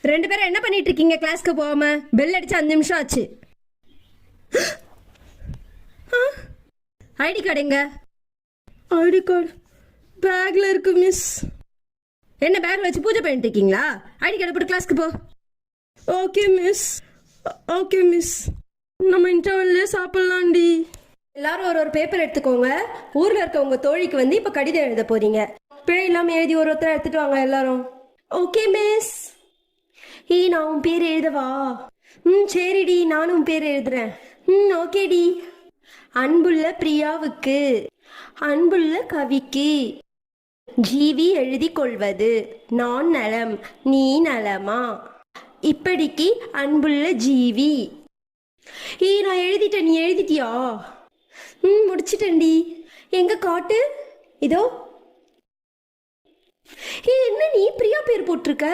ரெண்டு பேரும் என்ன பண்ணிட்டு இருக்கீங்க கிளாஸ்க்கு போகாம? பெல் அடிச்சு 5 நிமிஷம் ஆச்சு. ஐடி கார்டு எங்க? ஐடி கார்டு பேக்ல இருக்கு மிஸ். என்ன பேக்ல வச்சு பூஜை பண்ணிட்டு இருக்கீங்களா? ஐடி கார்டு போட்டு கிளாஸ்க்கு போ. Okay miss. Okay miss. நம்ம இன்டர்வல்லே சாப்பிடலாம்டி. எல்லாரும் ஒரு பேப்பர் எடுத்துக்கோங்க. ஊர்ல இருக்க உங்க தோழிக்கு வந்து இப்ப கடிதம் எழுத போறீங்க. பிழை இல்லாம எழுதி ஒருத்தர் எடுத்துட்டு வாங்க எல்லாரும். Okay miss. நான் உன் பேர் எழுதவா? சரிடி, நானும் உன் பேர் எழுதுறேன். ஓகேடி. அன்புள்ள பிரியாவுக்கு, அன்புள்ள கவிக்கு, ஜீவி எழுதி கொள்வது, நான் நலம் நீ நலமா? இப்படிக்கு அன்புள்ள ஜீவி. நான் எழுதிட்டேன், நீ எழுதிட்டியா? முடிச்சிட்டேன்டி. எங்க காட்டு. இதோ. என்ன நீ பிரியா பேர் போட்டிருக்க?